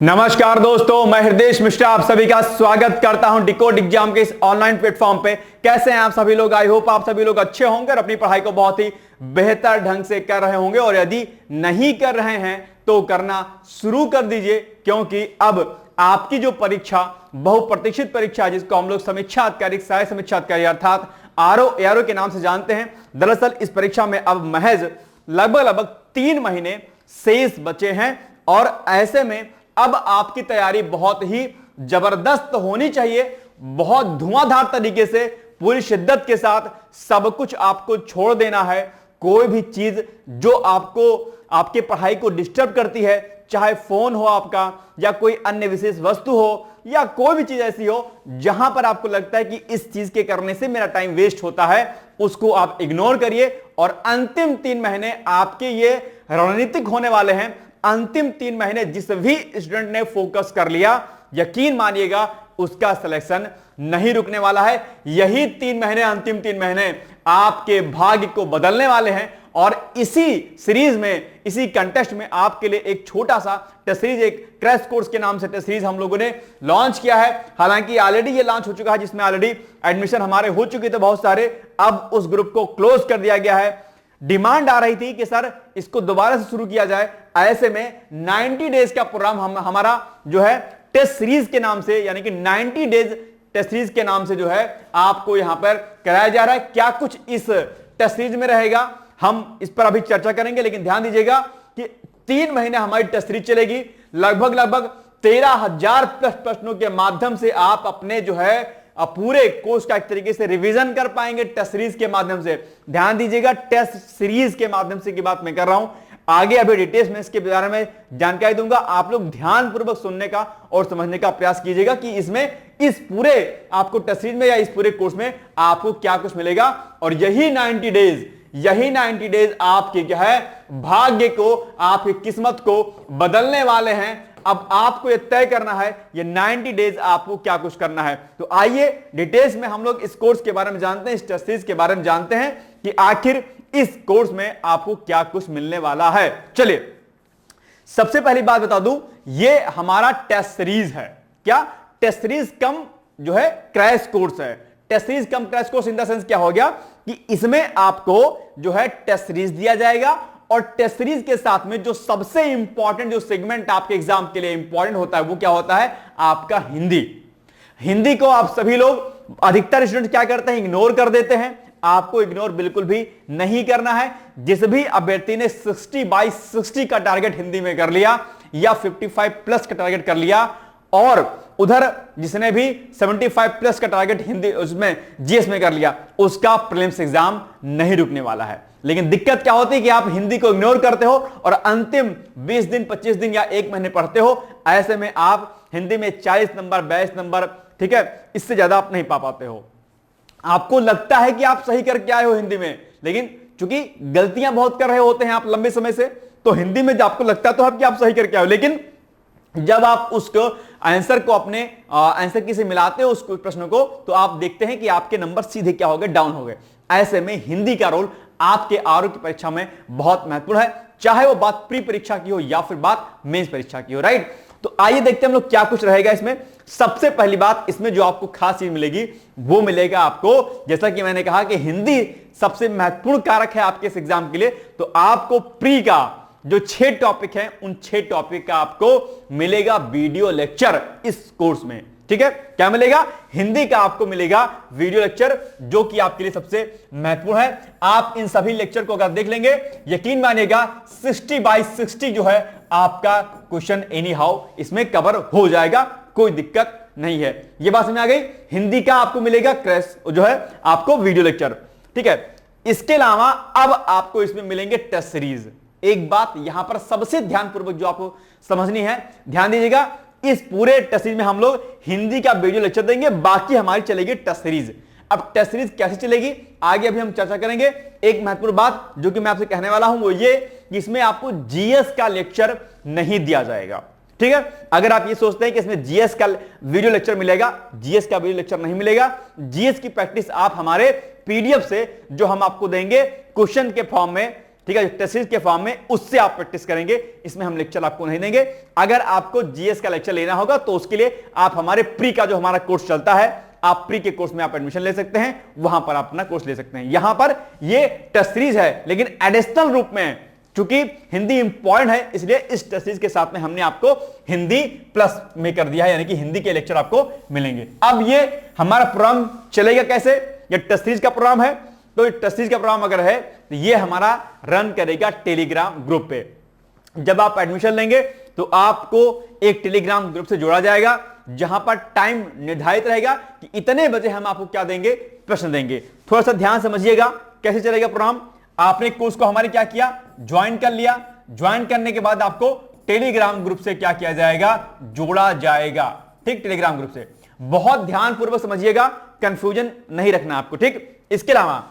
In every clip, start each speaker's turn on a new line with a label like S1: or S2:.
S1: नमस्कार दोस्तों, मैं हृदय मिश्रा आप सभी का स्वागत करता हूं डिकोड एग्जाम के इस ऑनलाइन प्लेटफॉर्म पे। कैसे हैं आप सभी लोग? आई होप आप सभी लोग अच्छे होंगे और अपनी पढ़ाई को बहुत ही बेहतर ढंग से कर रहे होंगे। और यदि नहीं कर रहे हैं तो करना शुरू कर दीजिए, क्योंकि अब आपकी जो परीक्षा बहुप्रतीक्षित परीक्षा जिसको हम लोग समीक्षा अधिकारी, सहायक समीक्षा अधिकारी अर्थात आरओ के नाम से जानते हैं। दरअसल इस परीक्षा में अब महज लगभग 3 महीने शेष बचे हैं और ऐसे में अब आपकी तैयारी बहुत ही जबरदस्त होनी चाहिए। बहुत धुआंधार तरीके से पूरी शिद्दत के साथ सब कुछ आपको छोड़ देना है। कोई भी चीज जो आपको आपके पढ़ाई को डिस्टर्ब करती है, चाहे फोन हो आपका या कोई अन्य विशेष वस्तु हो या कोई भी चीज ऐसी हो जहां पर आपको लगता है कि इस चीज के करने से मेरा टाइम वेस्ट होता है, उसको आप इग्नोर करिए। और अंतिम 3 महीने आपके ये रणनीतिक होने वाले हैं। अंतिम 3 महीने जिस भी स्टूडेंट ने फोकस कर लिया, यकीन मानिएगा उसका सिलेक्शन नहीं रुकने वाला है। यही 3 महीने, अंतिम 3 महीने आपके भाग्य को बदलने वाले हैं। और इसी सीरीज में, इसी कंटेस्ट में आपके लिए एक छोटा सा टेस्ट सीरीज, एक क्रैश कोर्स के नाम से टेस्ट सीरीज हम लोगों ने लॉन्च किया है। हालांकि ऑलरेडी ये लॉन्च हो चुका है, जिसमें ऑलरेडी एडमिशन हमारे हो चुके थे बहुत सारे। अब उस ग्रुप को क्लोज कर दिया गया है। डिमांड आ रही थी कि सर इसको दोबारा से शुरू किया जाए। ऐसे में 90 डेज का प्रोग्राम हमारा जो है टेस्ट सीरीज के नाम से, यानी कि 90 डेज टेस्ट सीरीज के नाम से जो है आपको यहां पर कराया जा रहा है। क्या कुछ इस टेस्ट सीरीज में रहेगा, हम इस पर अभी चर्चा करेंगे। लेकिन ध्यान दीजिएगा कि 3 महीने हमारी टेस्ट सीरीज चलेगी। लगभग 13,000 प्लस प्रश्नों के माध्यम से आप अपने जो है पूरे कोर्स का एक तरीके से रिवीजन कर पाएंगे टेस्ट सीरीज के माध्यम से। ध्यान दीजिएगा, टेस्ट सीरीज के माध्यम से की बात मैं कर रहा हूं। आगे अभी डिटेल्स में इसके बारे में जानकारी दूंगा। आप लोग ध्यानपूर्वक सुनने का और समझने का प्रयास कीजिएगा कि इसमें, इस पूरे आपको टेस्ट सीरीज में या इस पूरे कोर्स में आपको क्या कुछ मिलेगा। और यही 90 डेज आपके क्या है, भाग्य को, आपकी किस्मत को बदलने वाले हैं। अब आपको यह तय करना है ये 90 डेज आपको क्या कुछ करना है। तो आइए डिटेल्स में हम लोग इस कोर्स के बारे में जानते हैं, इस टेस्ट सीरीज के बारे में जानते हैं कि आखिर इस कोर्स में आपको क्या कुछ मिलने वाला है। चलिए सबसे पहली बात बता दूं, ये हमारा टेस्ट सीरीज है। क्या? टेस्ट सीरीज कम जो है क्रैश कोर्स है। Test series cum crash course in the sense क्या हो गया कि इसमें आपको जो है टेस्ट सीरीज दिया जाएगा और टेस्ट सीरीज के साथ में जो सबसे इंपॉर्टेंट जो सेगमेंट आपके एग्जाम के लिए इंपॉर्टेंट होता है वो क्या होता है? आपका हिंदी। हिंदी को आप सभी लोग, अधिकतर स्टूडेंट क्या करते हैं, इग्नोर कर देते हैं। आपको इग्नोर बिल्कुल भी नहीं करना है। जिस भी अभ्यर्थी ने 60/60 का टारगेट हिंदी में कर लिया या 55 प्लस का टारगेट कर लिया, और उधर जिसने भी 75 प्लस का टारगेट हिंदी उसमें जीएस में कर लिया, उसका प्रीलिम्स एग्जाम नहीं रुकने वाला है। लेकिन दिक्कत क्या होती है कि आप हिंदी को इग्नोर करते हो और अंतिम 20 दिन, 25 दिन या 1 महीने पढ़ते हो। ऐसे में आप हिंदी में 40 नंबर, 42 नंबर, ठीक है, इससे ज्यादा आप नहीं पा पाते हो। आपको लगता है कि आप सही करके आए हो हिंदी में, लेकिन चूंकि गलतियां बहुत कर रहे होते हैं आप लंबे समय से, तो हिंदी में आपको लगता तो है कि आप सही करके आए हो। लेकिन जब आप उसको आंसर को अपने आंसर की से मिलाते हो उस प्रश्न को, तो आप देखते हैं कि आपके नंबर सीधे क्या हो गए, डाउन हो गए। ऐसे में हिंदी का रोल आपके आरओ की परीक्षा में बहुत महत्वपूर्ण है, चाहे वो बात प्री परीक्षा की हो या फिर बात मेंस परीक्षा की हो। राइट? तो आइए देखते हैं हम लोग क्या कुछ रहेगा इसमें। सबसे पहली बात, इसमें जो आपको खास चीज मिलेगी वो मिलेगा आपको, जैसा कि मैंने कहा कि हिंदी सबसे महत्वपूर्ण कारक है आपके इस एग्जाम के लिए। तो आपको प्री का जो 6 टॉपिक हैं, उन 6 टॉपिक का आपको मिलेगा वीडियो लेक्चर इस कोर्स में। ठीक है? क्या मिलेगा? हिंदी का आपको मिलेगा वीडियो लेक्चर, जो कि आपके लिए सबसे महत्वपूर्ण है। आप इन सभी लेक्चर को अगर देख लेंगे, यकीन मानिएगा 60/60 जो है आपका क्वेश्चन एनी हाउ इसमें कवर हो जाएगा, कोई दिक्कत नहीं है। यह बात समझ आ गई? हिंदी का आपको मिलेगा क्रैश जो है आपको वीडियो लेक्चर। ठीक है? इसके अलावा अब आपको इसमें मिलेंगे टेस्ट सीरीज। एक बात यहां पर सबसे ध्यानपूर्वक जो आपको समझनी है, ध्यान दीजिएगा, इस पूरे टेस्ट सीरीज में हम लोग हिंदी का वीडियो लेक्चर देंगे, बाकी हमारी चलेगी टेस्ट सीरीज। अब टेस्ट सीरीज कैसे चलेगी आगे अभी हम चर्चा करेंगे। एक महत्वपूर्ण बात जो कि मैं आपसे कहने वाला हूं वो ये कि इसमें आपको जीएस का लेक्चर नहीं दिया जाएगा। ठीक है? अगर आप ये सोचते हैं कि इसमें जीएस का वीडियो लेक्चर मिलेगा, जीएस का वीडियो लेक्चर नहीं मिलेगा। जीएस की प्रैक्टिस आप हमारे पीडीएफ से जो हम आपको देंगे क्वेश्चन के फॉर्म में, ठीक है, टेस्ट सीरीज के फॉर्म में, उससे आप प्रैक्टिस करेंगे। इसमें हम लेक्चर आपको नहीं देंगे। अगर आपको जीएस का लेक्चर लेना होगा तो उसके लिए आप हमारे प्री का जो हमारा कोर्स चलता है, आप प्री के कोर्स में आप एडमिशन ले सकते हैं, वहां पर आप अपना कोर्स ले सकते हैं। यहां पर ये टेस्ट सीरीज है लेकिन एडिशनल रूप में, क्योंकि हिंदी इंपॉर्टेंट है, इसलिए इस टेस्ट सीरीज के साथ में हमने आपको हिंदी प्लस में कर दिया है, यानी कि हिंदी के लेक्चर आपको मिलेंगे। अब ये हमारा प्रोग्राम चलेगा कैसे? ये टेस्ट सीरीज का प्रोग्राम है, तो ये टेस्ट सीरीज का प्रोग्राम अगर है तो ये हमारा रन करेगा टेलीग्राम ग्रुप पे। जब आप एडमिशन लेंगे तो आपको एक टेलीग्राम ग्रुप से जोड़ा जाएगा, जहां पर टाइम निर्धारित रहेगा कि इतने बजे हम आपको क्या देंगे, प्रश्न देंगे। थोड़ा सा ध्यान समझिएगा कैसे चलेगा प्रोग्राम। आपने कोर्स को हमारे क्या किया, ज्वाइन कर लिया। ज्वाइन करने के बाद आपको टेलीग्राम ग्रुप से क्या किया जाएगा, जोड़ा जाएगा। ठीक, टेलीग्राम ग्रुप से बहुत ध्यानपूर्वक समझिएगा, कंफ्यूजन नहीं रखना आपको। ठीक, इसके अलावा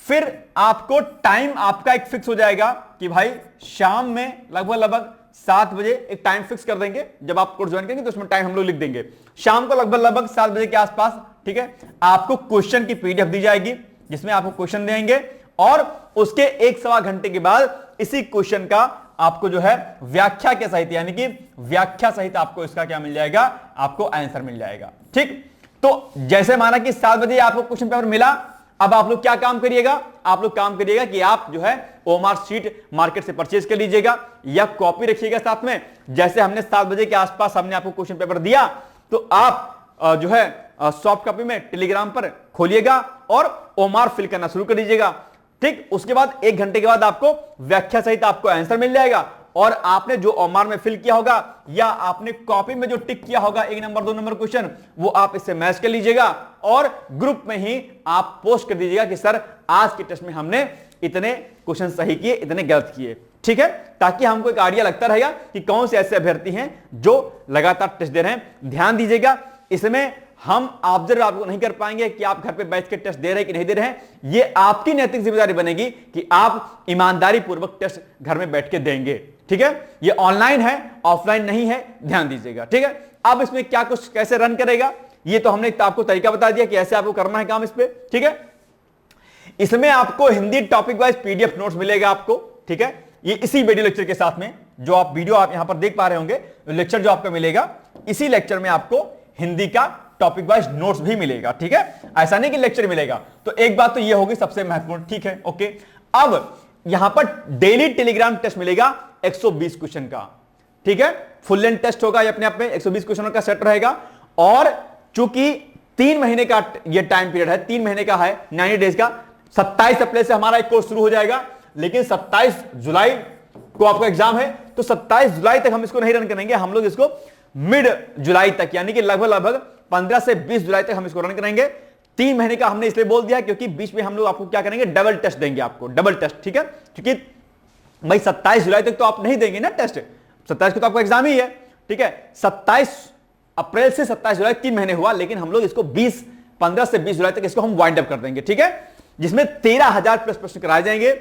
S1: फिर आपको टाइम आपका एक फिक्स हो जाएगा कि भाई शाम में लगभग 7 बजे एक टाइम फिक्स कर देंगे। जब आप कोर्स ज्वाइन करेंगे तो उसमें टाइम हम लोग लिख देंगे, शाम को लगभग 7 बजे के आसपास। ठीक है, आपको क्वेश्चन की पीडीएफ दी जाएगी जिसमें आपको क्वेश्चन देंगे और उसके 1-1.25 घंटे के बाद इसी क्वेश्चन का आपको जो है व्याख्या के सहित, यानी कि व्याख्या सहित आपको इसका क्या मिल जाएगा, आपको आंसर मिल जाएगा। ठीक, तो जैसे माना कि 7 बजे आपको क्वेश्चन पेपर मिला, अब आप लोग क्या काम करिएगा, आप लोग काम करिएगा कि आप जो है ओएमआर शीट मार्केट से परचेज कर लीजिएगा या कॉपी रखिएगा साथ में। जैसे हमने 7 बजे के आसपास हमने आपको क्वेश्चन पेपर दिया तो आप जो है सॉफ्ट कॉपी में टेलीग्राम पर खोलिएगा और ओएमआर फिल करना शुरू कर दीजिएगा। ठीक, उसके बाद 1 घंटे के बाद आपको व्याख्या सहित आपको आंसर मिल जाएगा और आपने जो ओएमआर में फिल किया होगा या आपने कॉपी में जो टिक किया होगा 1 नंबर 2 नंबर क्वेश्चन, वो आप इससे मैच कर लीजिएगा और ग्रुप में ही आप पोस्ट कर दीजिएगा कि सर आज के टेस्ट में हमने इतने क्वेश्चन सही किए, इतने गलत किए। ठीक है, ताकि हमको एक आइडिया लगता रहेगा कि कौन से ऐसे अभ्यर्थी हैं जो लगातार टेस्ट दे रहे हैं। ध्यान दीजिएगा, इसमें हम ऑब्जर्व आपको नहीं कर पाएंगे कि आप घर पे बैठ के टेस्ट दे रहे हैं कि नहीं दे रहे हैं। ये आपकी नैतिक जिम्मेदारी बनेगी कि आप ईमानदारी पूर्वक टेस्ट घर में बैठ के देंगे। ठीक है, ये ऑनलाइन है, ऑफलाइन नहीं है, ध्यान दीजिएगा। ठीक है, अब इसमें क्या कुछ कैसे रन करेगा, ये तो हमने आपको तरीका बता दिया कि ऐसे आपको करना है काम इस पे। ठीक है, इसमें आपको Hindi topic wise PDF notes मिलेगा आपको। ठीक है, ये इसी वीडियो लेक्चर के साथ में जो आप वीडियो आप यहां पर देख पा रहे होंगे, लेक्चर जो आपका मिलेगा, इसी लेक्चर में आपको हिंदी का टॉपिक वाइज नोट्स भी मिलेगा। ठीक है, ऐसा नहीं कि लेक्चर मिलेगा। तो एक बात तो ये होगी सबसे महत्वपूर्ण। ठीक है, ओके। अब यहां पर डेली टेलीग्राम टेस्ट मिलेगा 120 क्वेश्चन का। ठीक है, फुल लेंथ टेस्ट होगा, ये अपने आप में 120 क्वेश्चनों का सेट रहेगा और चूंकि 3 महीने का ये टाइम पीरियड है, 3 महीने का है, 90 डेज का। 27 अप्रैल से हमारा एक कोर्स शुरू हो जाएगा, लेकिन 27 जुलाई को आपका एग्जाम है, तो 27 जुलाई तक हम इसको नहीं रन करेंगे। हम लोग इसको मिड जुलाई तक, यानी कि लगभग 15 से 20 जुलाई तक हम इसको रन करेंगे। 3 महीने का हमने इसलिए बोल दिया क्योंकि बीच में हम लोग आपको क्या करेंगे, डबल टेस्ट देंगे आपको, डबल टेस्ट। ठीक है, क्योंकि भाई 27 जुलाई तक तो आप नहीं देंगे ना टेस्ट, 27 को तो आपका एग्जाम ही है। ठीक है, 27 अप्रैल से 27 जुलाई 3 महीने हुआ, लेकिन हम लोग इसको 15 से 20 जुलाई तक इसको हम वाइंड अप कर देंगे। ठीक है, जिसमें 13,000 प्लस प्रश्न कराए जाएंगे।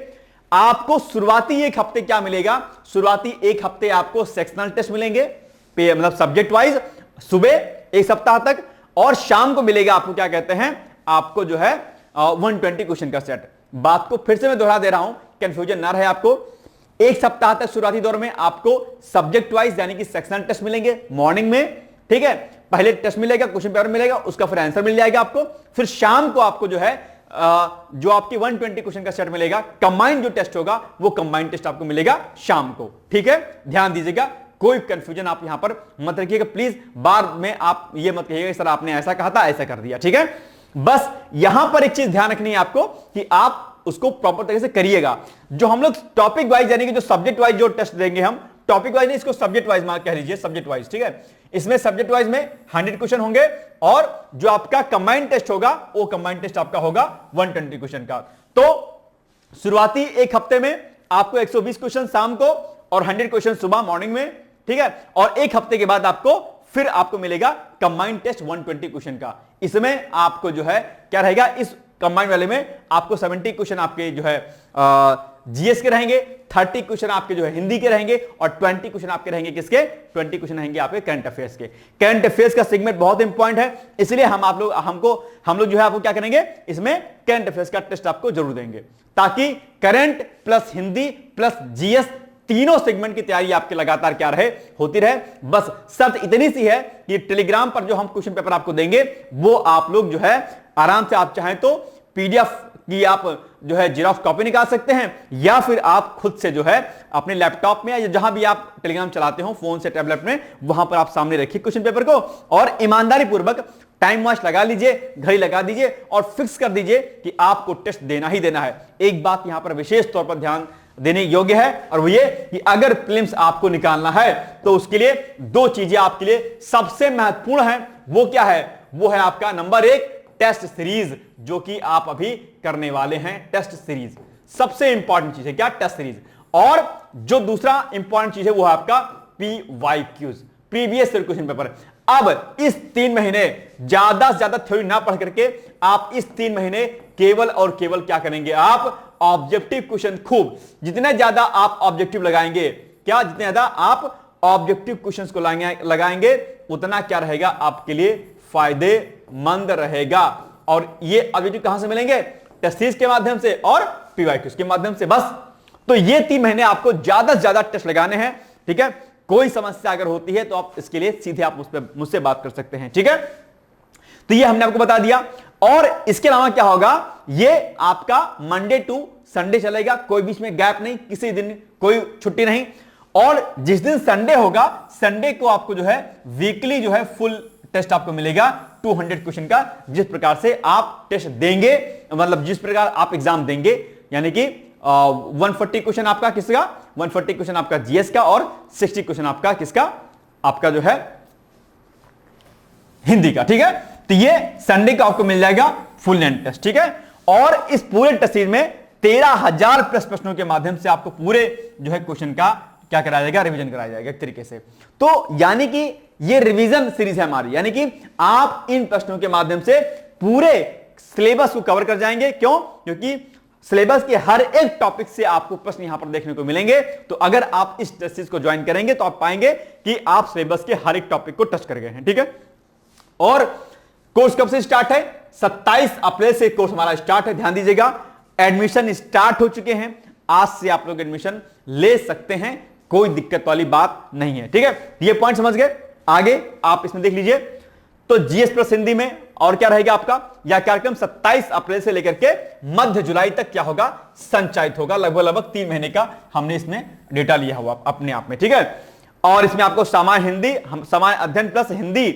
S1: आपको शुरुआती 1 हफ्ते क्या मिलेगा, शुरुआती 1 हफ्ते आपको सेक्शनल टेस्ट मिलेंगे, मतलब सब्जेक्ट वाइज, सुबह 1 सप्ताह तक, और शाम को मिलेगा आपको क्या कहते हैं, आपको जो है 120 क्वेश्चन का सेट। बात को फिर से मैं दोहरा दे रहा हूं, कंफ्यूजन ना रहे आपको। 1 सप्ताह तक शुरुआती दौर में आपको सब्जेक्ट वाइज यानी कि सेक्शनल टेस्ट मिलेंगे मॉर्निंग में। ठीक है, पहले टेस्ट मिलेगा, क्वेश्चन पेपर मिलेगा, उसका फिर आंसर मिल जाएगा आपको। फिर शाम को आपको जो है जो आपकी 120 क्वेश्चन का सेट मिलेगा, कंबाइंड जो टेस्ट होगा वो कंबाइंड टेस्ट आपको मिलेगा शाम को। ठीक है, ध्यान दीजिएगा, कोई कंफ्यूजन आप यहां पर मत रखिएगा प्लीज। बाद में आप ये मत कहिएगा सर आपने ऐसा कहा था, ऐसा कर दिया। ठीक है, बस यहां पर एक चीज ध्यान रखनी है आपको कि आप उसको प्रॉपर तरीके से करिएगा। जो हम लोग टॉपिक वाइज यानी कि जो सब्जेक्ट वाइज जो टेस्ट देंगे, हम टॉपिक वाइज नहीं, इसको सब्जेक्ट वाइज मार्क कह लीजिए, सब्जेक्ट वाइज। ठीक है, इसमें सब्जेक्ट वाइज में 100 क्वेश्चन होंगे और जो आपका कंबाइंड टेस्ट होगा वो कंबाइंड टेस्ट आपका होगा 120 क्वेश्चन का। तो शुरुआती 1 हफ्ते में आपको 120 क्वेश्चन शाम को और 100 क्वेश्चन सुबह मॉर्निंग में। ठीक है, और 1 हफ्ते के बाद फिर आपको मिलेगा कंबाइंड टेस्ट 120 क्वेश्चन का। इसमें आपको जो है क्या रहेगा, इस कंबाइंड वाले में आपको 70 क्वेश्चन आपके जो है जीएस के रहेंगे, 30 क्वेश्चन आपके जो है हिंदी के रहेंगे और 20 क्वेश्चन आपके रहेंगे किसके? 20 क्वेश्चन रहेंगे आपके करंट अफेयर्स के। करंट अफेयर्स का सेगमेंट बहुत इंपॉर्टेंट है, इसलिए हम लोग जो है आपको क्या करेंगे, इसमें करंट अफेयर्स का टेस्ट आपको जरूर देंगे, ताकि current plus Hindi plus GS तीनों सेगमेंट की तैयारी आपके लगातार क्या रहे, होती रहे। बस शर्त इतनी सी है कि टेलीग्राम पर जो हम क्वेश्चन पेपर आपको देंगे वो आप लोग जो है आराम से आप चाहें तो पीडीएफ की आप जो है जेरॉक्स कॉपी निकाल सकते हैं, या फिर आप खुद से जो है अपने लैपटॉप में या जहां भी आप टेलीग्राम चलाते हो, फोन से टैबलेट में, वहां पर आप सामने रखिए क्वेश्चन पेपर को और ईमानदारी पूर्वक टाइम वॉच लगा लीजिए, घड़ी लगा दीजिए और फिक्स कर दीजिए कि आपको टेस्ट देना ही देना है। एक बात यहां पर विशेष तौर पर ध्यान देने योग्य है और वो ये कि अगर प्रीलिम्स आपको निकालना है तो उसके लिए दो चीजें आपके लिए सबसे महत्वपूर्ण है। वो क्या है? वो है आपका नंबर 1 टेस्ट सीरीज, जो कि आप अभी करने वाले हैं। टेस्ट सीरीज सबसे इंपॉर्टेंट चीज है, क्या? Test series. और जो दूसरा इंपॉर्टेंट चीज है वो है आपका PYQs, previous year question paper. अब इस 3 महीने ज्यादा से ज्यादा थ्योरी ना पढ़ करके आप इस 3 महीने केवल और केवल क्या करेंगे? आप ऑब्जेक्टिव क्वेश्चन खूब, जितने ज्यादा आप ऑब्जेक्टिव लगाएंगे, क्या जितने ज्यादा आप ऑब्जेक्टिव क्वेश्चंस को लगाएंगे उतना क्या रहेगा आपके लिए फायदेमंद रहेगा। और ये ऑब्जेक्टिव कहां से मिलेंगे? टेस्ट सीरीज के माध्यम से और PYQs के माध्यम से। बस तो ये 3 महीने आपको ज्यादा से ज्यादा टेस्ट लगाने हैं, ठीक है। कोई समस्या अगर होती है तो आप इसके लिए सीधे आप मुझसे बात कर सकते हैं, ठीक है। तो ये हमने आपको बता दिया। और इसके अलावा क्या होगा, ये आपका मंडे टू संडे चलेगा, कोई बीच में गैप नहीं, किसी दिन कोई छुट्टी नहीं। और जिस दिन संडे होगा, संडे को आपको जो है वीकली जो है फुल टेस्ट आपको मिलेगा 200 क्वेश्चन का, जिस प्रकार से आप टेस्ट देंगे, मतलब जिस प्रकार आप एग्जाम देंगे, यानी कि 140 क्वेश्चन आपका किसका? 140 क्वेश्चन आपका जीएस का और 60 क्वेश्चन आपका किसका? आपका जो है हिंदी का, ठीक है। तो ये संडे का आपको मिल जाएगा फुल लेंथ टेस्ट, ठीक है। और इस पूरे टेस्ट सीरीज में 13,000 प्लस प्रश्नों के माध्यम से आपको पूरे जो है क्वेश्चन का क्या कराया जाएगा? रिवीजन कराया जाएगा एक तरीके से। तो यानी कि ये रिवीजन सीरीज है हमारी, यानी कि आप इन प्रश्नों के माध्यम से पूरे सिलेबस को कवर कर जाएंगे। क्यों? क्योंकि सिलेबस के हर एक टॉपिक से आपको प्रश्न यहां पर देखने को मिलेंगे। तो अगर आप इस टेस्ट सीरीज को ज्वाइन करेंगे तो आप पाएंगे कि आप सिलेबस के हर एक टॉपिक को टच कर गए हैं, ठीक है। और कोर्स कब से स्टार्ट है? 27 अप्रैल से कोर्स हमारा स्टार्ट है, ध्यान दीजिएगा। एडमिशन स्टार्ट हो चुके हैं, आज से आप लोग एडमिशन ले सकते हैं, कोई दिक्कत वाली बात नहीं है, ठीक है। ये पॉइंट समझ गए। आगे आप इसमें देख लीजिए। तो जीएस प्लस हिंदी में और क्या रहेगा आपका? यह कार्यक्रम 27 अप्रैल से लेकर के मध्य जुलाई तक क्या होगा? संचालित होगा। लगभग 3 महीने का हमने इसमें डेटा लिया हुआ अपने आप में, ठीक है। और इसमें आपको सामान्य हिंदी, सामान्य अध्ययन प्लस हिंदी,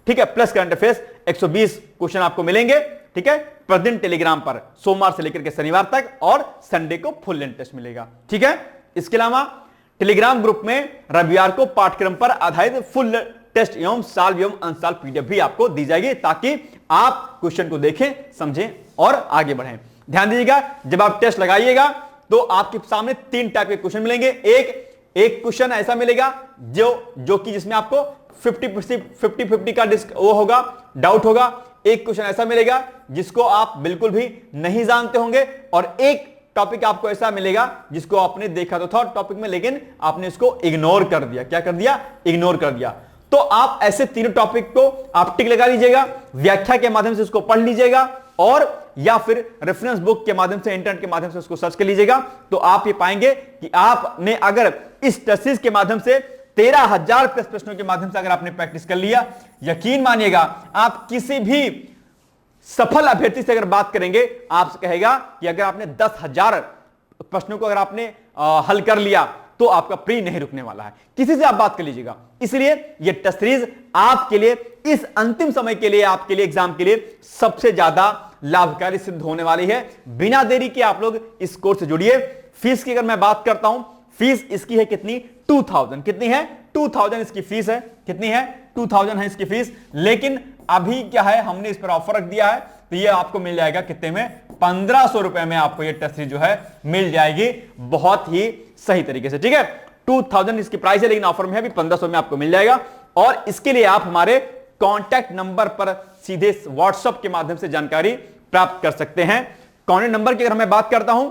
S1: ठीक है, प्लस करंट अफेयर्स 120 क्वेश्चन आपको मिलेंगे, ठीक है, प्रतिदिन टेलीग्राम पर सोमवार से लेकर के शनिवार तक, और संडे को फुल लेंथ टेस्ट मिलेगा, ठीक है। इसके अलावा टेलीग्राम ग्रुप में रविवार को पाठ्यक्रम पर आधारित फुल टेस्ट एवं साल एवं अंशसाल पीडीएफ भी आपको दी जाएगी, ताकि आप क्वेश्चन को देखें, समझें और आगे बढ़ें। ध्यान दीजिएगा, जब आप टेस्ट लगाइएगा तो आपके सामने 3 टाइप के क्वेश्चन मिलेंगे। एक क्वेश्चन ऐसा मिलेगा जो कि जिसमें आपको 50-50 का वो होगा, डाउट होगा। एक क्वेश्चन ऐसा मिलेगा जिसको आप बिल्कुल भी नहीं जानते होंगे, और एक टॉपिक आपको ऐसा मिलेगा जिसको आपने देखा तो था टॉपिक में, लेकिन आपने इसको इग्नोर कर दिया। क्या कर दिया? इग्नोर कर दिया। तो आप ऐसे तीनों टॉपिक को आप टिक लगा लीजिएगा, व्याख्या के माध्यम से उसको पढ़ लीजिएगा, और या फिर रेफरेंस बुक के माध्यम से, इंटरनेट के माध्यम से उसको सर्च कर लीजिएगा। तो आप ये पाएंगे कि आपने अगर इस टेस्ट सीरीज के माध्यम से 13,000 प्लस प्रश्नों के माध्यम से अगर आपने प्रैक्टिस कर लिया, यकीन मानिएगा आप किसी भी सफल अभ्यर्थी से अगर बात करेंगे, आपसे कहेगा कि अगर आपने 10,000 प्रश्नों को अगर आपने हल कर लिया तो आपका प्री नहीं रुकने वाला है। किसी से आप बात कर लीजिएगा। इसलिए यह टेस्ट सीरीज आपके लिए इस अंतिम समय के लिए, आपके लिए, एग्जाम के लिए सबसे ज्यादा लाभकारी सिद्ध होने वाली है। बिना देरी के आप लोग इस कोर्स से जुड़िए। फीस की अगर मैं बात करता हूं, फीस इसकी है कितनी? 2000। कितनी है? 2000 इसकी फीस है। कितनी है? 2000 है इसकी फीस। लेकिन अभी क्या है, हमने इस पर ऑफर रख दिया है, तो ये आपको मिल जाएगा कितने में? 1500 रुपए में आपको ये टेस्ट सीरीज जो है मिल जाएगी, बहुत ही सही तरीके से, ठीक है। 2000 इसकी प्राइस है, लेकिन ऑफर में है, अभी 1500 में आपको मिल जाएगा। और इसके लिए आप हमारे कॉन्टैक्ट नंबर पर सीधे व्हाट्सएप के माध्यम से जानकारी प्राप्त कर सकते हैं। कॉन्टैक्ट नंबर की अगर मैं बात करता हूं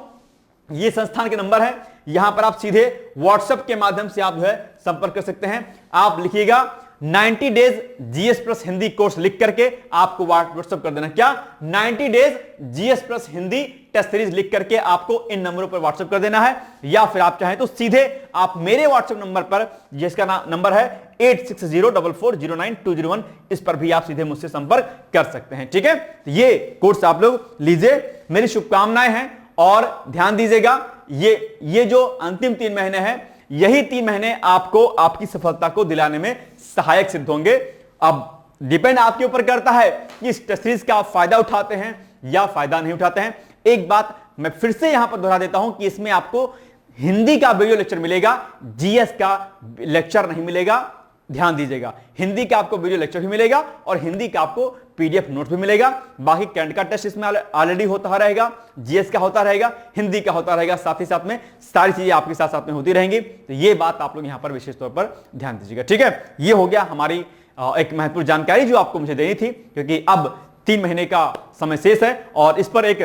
S1: ये संस्थान के नंबर है, यहां पर आप सीधे व्हाट्सएप के माध्यम से आप जो है संपर्क कर सकते हैं। आप लिखिएगा 90 days GS plus Hindi course लिख करके आपको व्हाट्सएप कर देना। क्या 90 days GS plus Hindi test series लिख करके आपको इन नंबरों पर व्हाट्सएप कर देना है, या फिर आप चाहें तो सीधे आप मेरे व्हाट्सएप नंबर पर, जिसका नंबर है 8604409201, इस पर भी आप सीधे मुझसे संपर्क कर सकते हैं। ठीक है, तो ये कोर्स आप लोग लीजिए, मेरी शुभकामनाएं हैं। और ध्यान दीजिएगा, ये जो अंतिम 3 महीने हैं, यही 3 महीने आपको आपकी सफलता को दिलाने में सहायक सिद्ध होंगे। अब डिपेंड आपके ऊपर करता है कि इस टेस्ट सीरीज का आप फायदा उठाते हैं या फायदा नहीं उठाते हैं। एक बात मैं फिर से यहां पर दोहरा देता हूं कि इसमें आपको हिंदी का वीडियो लेक्चर मिलेगा, जीएस का लेक्चर नहीं मिलेगा। ध्यान दीजिएगा, हिंदी का आपको वीडियो लेक्चर भी मिलेगा और हिंदी का आपको पीडीएफ नोट भी मिलेगा। बाकी कैंट का टेस्ट इसमें ऑलरेडी होता रहेगा, जीएस का होता रहेगा, हिंदी का होता रहेगा, साथ ही साथ में सारी चीजें आपके साथ साथ में होती रहेंगी। तो ये बात आप लोग यहां पर विशेष तौर पर ध्यान दीजिएगा। ठीक है, ये हो गया हमारी एक महत्वपूर्ण जानकारी जो आपको मुझे देनी थी, क्योंकि अब 3 महीने का समय शेष है और इस पर एक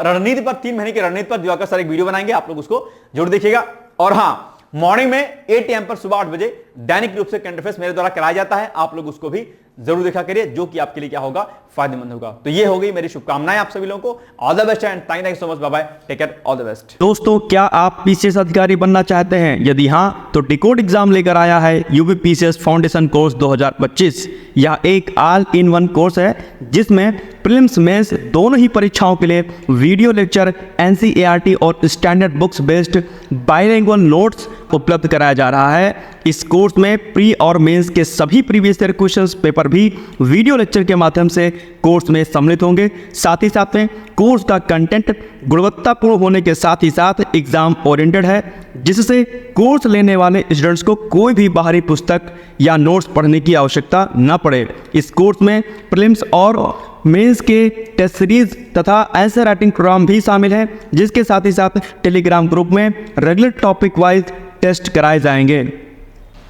S1: रणनीति पर, 3 महीने की रणनीति पर दिवाकर सर एक वीडियो बनाएंगे, आप लोग उसको जरूर देखिएगा। और हाँ, मॉर्निंग में 8 AM पर सुबह 8 बजे दैनिक रूप से करंट अफेयर्स मेरे द्वारा कराया जाता है, आप लोग उसको भी जरूर देखा करिए, जो कि आपके लिए क्या होगा, फायदेमंद होगा। तो ये हो गई मेरी शुभकामनाएं आप सभी लोगों को। All the best and thank you so much, bye bye, take care, all the best.
S2: दोस्तों, क्या आप पीसीएस अधिकारी बनना चाहते हैं? यदि हाँ, तो डिकोड एग्जाम लेकर आया है यूपी पीसीएस फाउंडेशन कोर्स 2025। यह एक ऑल इन वन कोर्स है जिसमें प्रीलिम्स मेंस दोनों ही परीक्षाओं के लिए वीडियो लेक्चर, एनसीईआरटी और standard books based bilingual notes उपलब्ध कराया जा रहा है। इस कोर्स में प्री और मेंस के सभी प्रीवियस ईयर क्वेश्चंस पेपर भी वीडियो लेक्चर के माध्यम से कोर्स में सम्मिलित होंगे। साथ ही साथ में कोर्स का कंटेंट गुणवत्तापूर्ण होने के साथ ही साथ एग्जाम ओरिएंटेड है, जिससे कोर्स लेने वाले स्टूडेंट्स को कोई भी बाहरी पुस्तक या नोट्स पढ़ने की आवश्यकता न पड़े। इस कोर्स में प्रीलिम्स और मेंस के टेस्ट सीरीज तथा आंसर राइटिंग प्रोग्राम भी शामिल है, जिसके साथ ही साथ टेलीग्राम ग्रुप में रेगुलर टॉपिक वाइज टेस्ट कराए जाएंगे।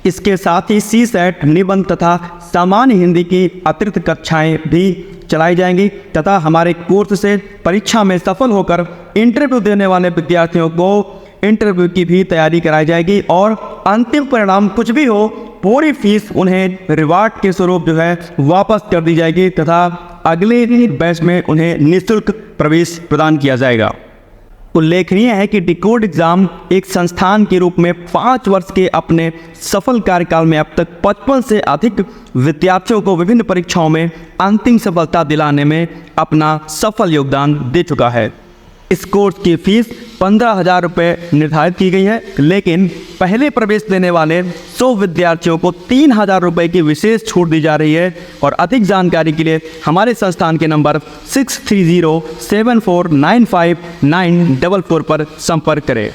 S2: इसके साथ ही सीसेट, निबंध तथा सामान्य हिंदी की अतिरिक्त कक्षाएं भी चलाई जाएंगी तथा हमारे कोर्स से परीक्षा में सफल होकर इंटरव्यू देने वाले विद्यार्थियों को इंटरव्यू की भी तैयारी कराई जाएगी और अंतिम परिणाम कुछ भी हो, पूरी फीस उन्हें रिवार्ड के स्वरूप जो है वापस कर दी जाएगी तथा अगले बैच में उन्हें निःशुल्क प्रवेश प्रदान किया जाएगा। उल्लेखनीय है कि डिकोड एग्जाम एक संस्थान के रूप में 5 वर्ष के अपने सफल कार्यकाल में अब तक 55 से अधिक विद्यार्थियों को विभिन्न परीक्षाओं में अंतिम सफलता दिलाने में अपना सफल योगदान दे चुका है। इस कोर्स की फीस 15,000 रुपये निर्धारित की गई है, लेकिन पहले प्रवेश लेने वाले 100 विद्यार्थियों को 3,000 रुपये की विशेष छूट दी जा रही है। और अधिक जानकारी के लिए हमारे संस्थान के नंबर 6307495944 पर संपर्क करें।